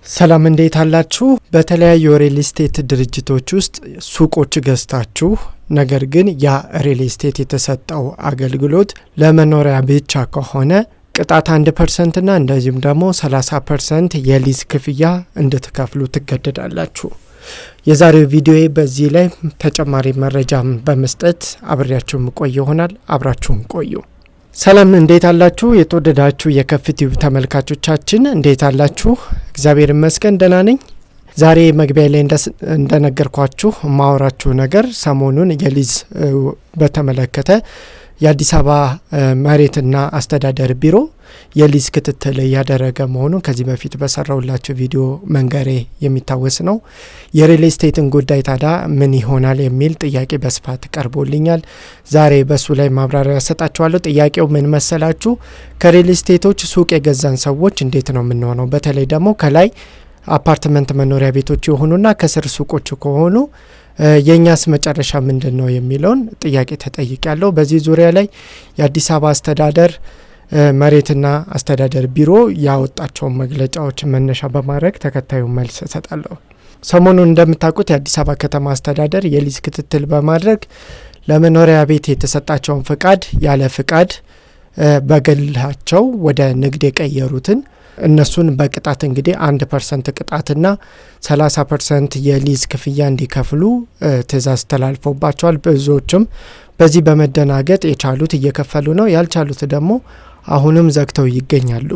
ሰላም እንዴት አላችሁ? በተለያዩ ሪል ስቴት ድርጅቶች ውስጥ ሱቆች ገዝታችሁ ነገር ግን ያ ሪል ስቴት የተሰጠው አገልግሎት ለመኖሪያ ብቻ ከሆነ ቅጣት 1% እና እንደዚሁም ደግሞ 30% የሊዝ ክፍያ እንድትከፍሉ ትገደዳላችሁ። የዛሬው ቪዲዮ በዚህ ላይ ተጨማሪ መረጃ በመስጠት አብሬያችሁ ቆይ ይሆናል። አብራችሁን ቆዩ። ሰላም እንዴት አላችሁ? የተወደዳችሁ የከፍቲው ተመልካቾቻችን እንዴት አላችሁ? እግዚአብሔር ይመስገን ደህና ነኝ። ዛሬ መግቢያ ላይ እንደነገርኳችሁ ማወራችሁ ነገር ሰሞኑን የሊዝ በተመለከተ የአዲስ አበባ መሬትና አስተዳደር ቢሮ የሊዝ ክትትል ያደረገ መሆኑን ከዚህ በፊት በሰራውላችሁ ቪዲዮ መንገሬ የሚታወስ ነው። የሪል ስቴትን ጉዳይ ታዲያ ምን ይሆናል የሚል ጥያቄ በስፋት ቀርቦልኛል። ዛሬ በሱ ላይ ማብራሪያ ሰጣችኋለሁ። ጥያቄው ምን መሰላችሁ? ከሪል ስቴቶች ሱቅ የገዛን ሰዎች እንዴት ነው የምንሆነው? በተለይ ደግሞ ከላይ አፓርትመንት መኖሪያ ቤቶች የሆኑና ከስር ሱቆች ከሆኑ የኛስ መጨረሻ ምንድነው የሚለውን ጥያቄ ተጠይቄያለሁ። በዚህ ዙሪያ ላይ የአዲስ አበባ አስተዳደር መሬትና አስተዳደር ቢሮ ያወጣቸውን መግለጫዎች መነሻ በማድረግ ተከታዩን መልስ እሰጣለሁ። ሰሞኑን እንደምታውቁት የአዲስ አበባ ከተማ አስተዳደር የሊዝ ክትትል በማድረግ ለመኖሪያ ቤት የተሰጣቸውን ፍቃድ ያለ ፍቃድ በግላቸው ወደ ንግድ የቀየሩትን እነሱን በቅጣት እንግዲህ 1% ቅጣትና 30% የሊዝ ክፍያ እንዲከፍሉ ትዕዛዝ ተላልፎባቸዋል። ብዙዎችም በዚህ በመደናገጥ የቻሉት እየከፈሉ ነው፣ ያልቻሉት ደግሞ አሁንም ዘግተው ይገኛሉ።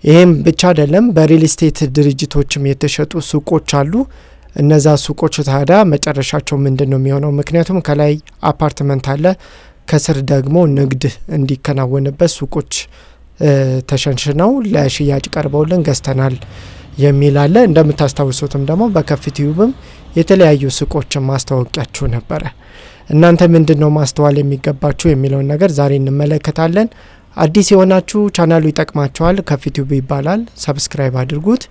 ይህም ብቻ አይደለም፣ በሪል ስቴት ድርጅቶችም የተሸጡ ሱቆች አሉ። እነዛ ሱቆች ታዲያ መጨረሻቸው ምንድነው የሚሆነው? ምክንያቱም ከላይ አፓርትመንት አለ፣ ከስር ደግሞ ንግድ እንዲከናወንበት ሱቆች ተሸንሽነው ለሽያጭ ቀርበውልን ገዝተናል የሚል አለ። እንደምታስታውሱትም ደግሞ በከፍቲዩብም የተለያዩ ሱቆችን ማስተዋወቂያችሁ ነበረ። እናንተ ምንድነው ማስተዋል የሚገባችሁ የሚለውን ነገር ዛሬ እንመለከታለን። አዲስ የሆናችሁ ቻናሉ ይጠቅማችኋል፣ ከፍቲዩብ ይባላል፣ ሰብስክራይብ አድርጉት።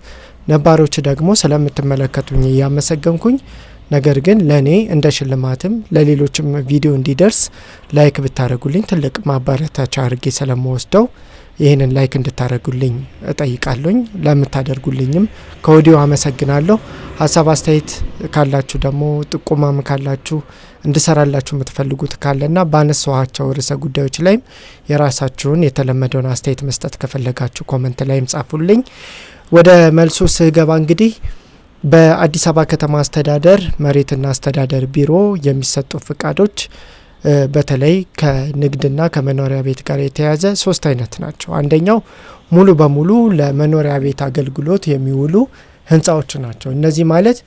ነባሮች ደግሞ ስለምትመለከቱኝ እያመሰገንኩኝ፣ ነገር ግን ለኔ እንደ ሽልማትም ለሌሎችም ቪዲዮ እንዲደርስ ላይክ ብታረጉልኝ ትልቅ ማበረታቻ አድርጌ ስለምወስደው ይህንን ላይክ እንድታደርጉልኝ እጠይቃለሁኝ። ለምታደርጉልኝም ከወዲሁ አመሰግናለሁ። ሀሳብ አስተያየት ካላችሁ ደግሞ ጥቆማም ካላችሁ እንድሰራላችሁ የምትፈልጉት ካለና ባነሳኋቸው ርዕሰ ጉዳዮች ላይም የራሳችሁን የተለመደውን አስተያየት መስጠት ከፈለጋችሁ ኮመንት ላይም ጻፉልኝ። ወደ መልሱ ስገባ እንግዲህ በአዲስ አበባ ከተማ አስተዳደር መሬትና አስተዳደር ቢሮ የሚሰጡ ፍቃዶች በተለይ ከንግድና ከመኖሪያ ቤት ጋር የተያያዘ 3 አይነት ናቸው። አንደኛው ሙሉ በሙሉ ለመኖሪያ ቤት አገልግሎት የሚውሉ ህንጻዎች ናቸው። እነዚህ ማለት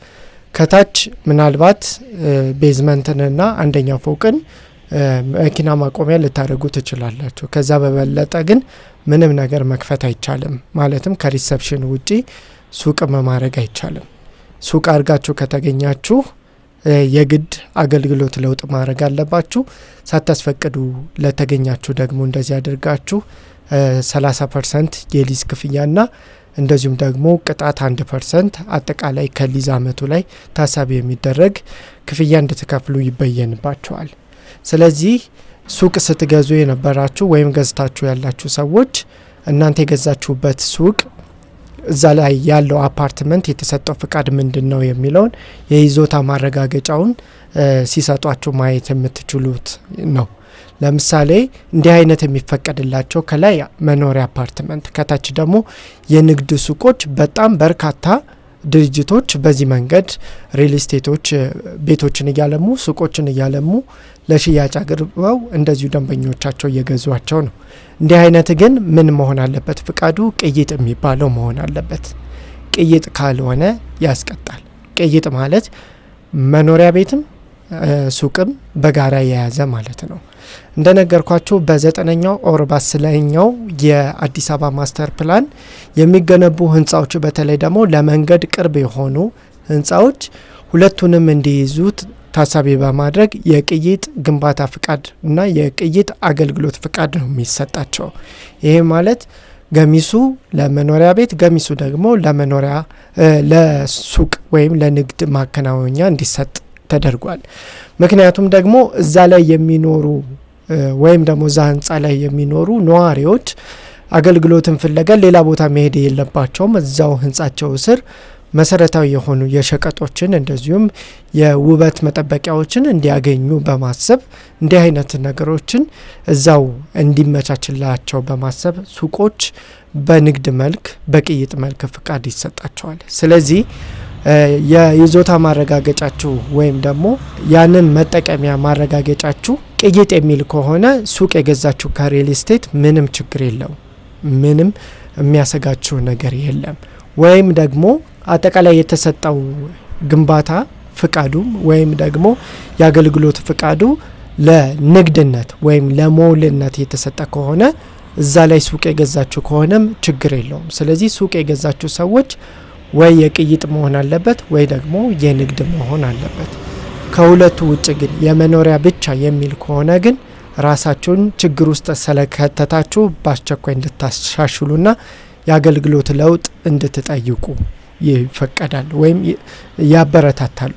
ከታች ምናልባት ቤዝመንትንና አንደኛው ፎቅን መኪና ማቆሚያ ልታደርጉ ትችላላችሁ። ከዛ በበለጠ ግን ምንም ነገር መክፈት አይቻልም። ማለትም ከሪሴፕሽን ውጪ ሱቅ ማድረግ አይቻልም። ሱቅ አድርጋችሁ ከተገኛችሁ የግድ አገልግሎት ለውጥ ማድረግ አለባችሁ። ሳታስፈቅዱ ለተገኛችሁ ደግሞ እንደዚህ አድርጋችሁ 30% የሊዝ ክፍያና እንደዚሁም ደግሞ ቅጣት 1% አጠቃላይ ከሊዝ አመቱ ላይ ታሳቢ የሚደረግ ክፍያ እንድትከፍሉ ይበየንባችኋል። ስለዚህ ሱቅ ስትገዙ የነበራችሁ ወይም ገዝታችሁ ያላችሁ ሰዎች እናንተ የገዛችሁበት ሱቅ እዛ ላይ ያለው አፓርትመንት የተሰጠው ፍቃድ ምንድነው የሚለውን የይዞታ ማረጋገጫውን ሲሰጧችሁ ማየት የምትችሉት ነው። ለምሳሌ እንዲህ አይነት የሚፈቀድላቸው ከላይ መኖሪያ አፓርትመንት ከታች ደግሞ የንግድ ሱቆች በጣም በርካታ ድርጅቶች በዚህ መንገድ ሪል ስቴቶች ቤቶችን እያለሙ ሱቆችን እያለሙ ለሽያጭ አቅርበው እንደዚሁ ደንበኞቻቸው እየገዟቸው ነው። እንዲህ አይነት ግን ምን መሆን አለበት? ፍቃዱ ቅይጥ የሚባለው መሆን አለበት። ቅይጥ ካልሆነ ያስቀጣል። ቅይጥ ማለት መኖሪያ ቤትም ሱቅም በጋራ የያዘ ማለት ነው። እንደነገርኳችሁ በ9ኛው ኦር በ10ኛው የአዲስ አበባ ማስተር ፕላን የሚገነቡ ህንጻዎች በተለይ ደግሞ ለመንገድ ቅርብ የሆኑ ህንጻዎች ሁለቱንም እንዲይዙት ታሳቢ በማድረግ የቅይጥ ግንባታ ፍቃድ እና የቅይጥ አገልግሎት ፍቃድ ነው የሚሰጣቸው። ይሄ ማለት ገሚሱ ለመኖሪያ ቤት ገሚሱ ደግሞ ለሱቅ ወይም ለንግድ ማከናወኛ እንዲሰጥ ተደርጓል። ምክንያቱም ደግሞ እዛ ላይ የሚኖሩ ወይም ደግሞ እዛ ህንጻ ላይ የሚኖሩ ነዋሪዎች አገልግሎትን ፍለጋ ሌላ ቦታ መሄድ የለባቸውም። እዛው ህንጻቸው ስር መሰረታዊ የሆኑ የሸቀጦችን እንደዚሁም የውበት መጠበቂያዎችን እንዲያገኙ በማሰብ እንዲህ አይነት ነገሮችን እዛው እንዲመቻችላቸው በማሰብ ሱቆች በንግድ መልክ በቅይጥ መልክ ፍቃድ ይሰጣቸዋል። ስለዚህ የይዞታ ማረጋገጫችሁ ወይም ደግሞ ያንን መጠቀሚያ ማረጋገጫችሁ ቅይጥ የሚል ከሆነ ሱቅ የገዛችሁ ከሪል ስቴት ምንም ችግር የለው፣ ምንም የሚያሰጋችሁ ነገር የለም። ወይም ደግሞ አጠቃላይ የተሰጠው ግንባታ ፍቃዱ ወይም ደግሞ የአገልግሎት ፍቃዱ ለንግድነት ወይም ለሞልነት የተሰጠ ከሆነ እዛ ላይ ሱቅ የገዛችሁ ከሆነም ችግር የለውም። ስለዚህ ሱቅ የገዛችሁ ሰዎች ወይ የቅይጥ መሆን አለበት ወይ ደግሞ የንግድ መሆን አለበት። ከሁለቱ ውጭ ግን የመኖሪያ ብቻ የሚል ከሆነ ግን ራሳችሁን ችግር ውስጥ ስለከተታችሁ በአስቸኳይ እንድታሻሽሉና የአገልግሎት ለውጥ እንድትጠይቁ ይፈቀዳል ወይም ያበረታታሉ።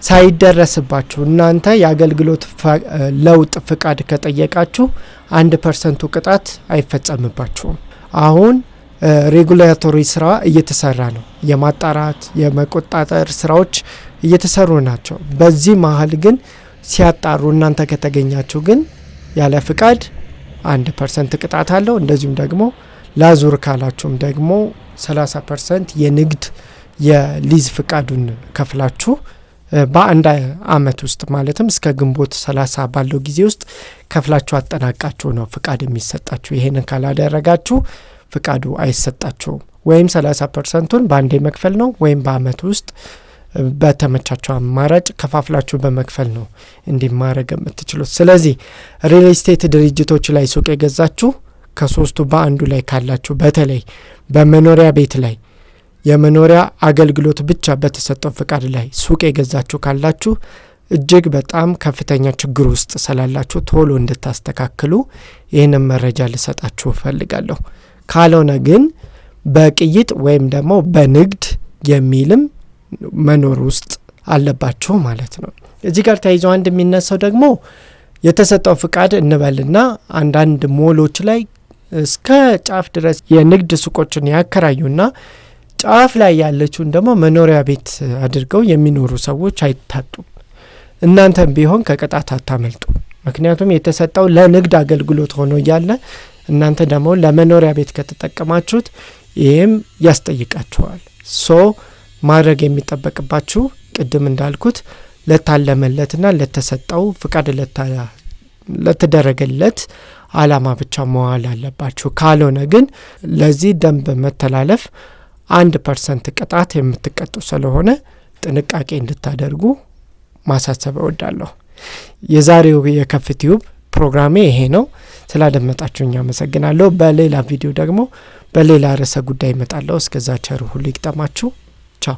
ሳይደረስባችሁ እናንተ የአገልግሎት ለውጥ ፍቃድ ከጠየቃችሁ 1% ቅጣት አይፈጸምባችሁም። አሁን ሬጉላቶሪ ስራ እየተሰራ ነው። የማጣራት የመቆጣጠር ስራዎች እየተሰሩ ናቸው። በዚህ መሀል ግን ሲያጣሩ እናንተ ከተገኛችሁ ግን ያለ ፍቃድ 1% ቅጣት አለው። እንደዚሁም ደግሞ ላዙር ካላችሁም ደግሞ 30% የንግድ የሊዝ ፍቃዱን ከፍላችሁ በአንድ አመት ውስጥ ማለትም እስከ ግንቦት 30 ባለው ጊዜ ውስጥ ከፍላችሁ አጠናቃችሁ ነው ፍቃድ የሚሰጣችሁ። ይሄንን ካላደረጋችሁ ፍቃዱ አይሰጣችሁም። ወይም 30%ን በአንዴ መክፈል ነው ወይም በአመት ውስጥ በተመቻቸው አማራጭ ከፋፍላችሁ በመክፈል ነው እንዲማረግ የምትችሉት። ስለዚህ ሪል ስቴት ድርጅቶች ላይ ሱቅ የገዛችሁ ከሶስቱ በአንዱ ላይ ካላችሁ በተለይ በመኖሪያ ቤት ላይ የመኖሪያ አገልግሎት ብቻ በተሰጠው ፍቃድ ላይ ሱቅ የገዛችሁ ካላችሁ እጅግ በጣም ከፍተኛ ችግር ውስጥ ስላላችሁ ቶሎ እንድታስተካክሉ ይህንን መረጃ ልሰጣችሁ ፈልጋለሁ። ካልሆነ ግን በቅይጥ ወይም ደግሞ በንግድ የሚልም መኖር ውስጥ አለባችሁ ማለት ነው። እዚህ ጋር ተይዞ አንድ የሚነሳው ደግሞ የተሰጠው ፍቃድ እንበልና አንዳንድ ሞሎች ላይ እስከ ጫፍ ድረስ የንግድ ሱቆችን ያከራዩና ጫፍ ላይ ያለችውን ደግሞ መኖሪያ ቤት አድርገው የሚኖሩ ሰዎች አይታጡም። እናንተም ቢሆን ከቅጣት አታመልጡ። ምክንያቱም የተሰጠው ለንግድ አገልግሎት ሆኖ እያለ እናንተ ደግሞ ለመኖሪያ ቤት ከተጠቀማችሁት ይህም ያስጠይቃችኋል። ማድረግ የሚጠበቅባችሁ ቅድም እንዳልኩት ለታለመለትና ለተሰጠው ፍቃድ ለተደረገለት አላማ ብቻ መዋል አለባችሁ። ካልሆነ ግን ለዚህ ደንብ መተላለፍ 1% ቅጣት የምትቀጡ ስለሆነ ጥንቃቄ እንድታደርጉ ማሳሰብ እወዳለሁ። የዛሬው የከፍቲዩብ ፕሮግራሜ ይሄ ነው። ስላደመጣችሁኝ አመሰግናለሁ። በሌላ ቪዲዮ ደግሞ በሌላ ርዕሰ ጉዳይ እመጣለሁ። እስከዛ ቸር ሁሉ ይግጠማችሁ። ቻው።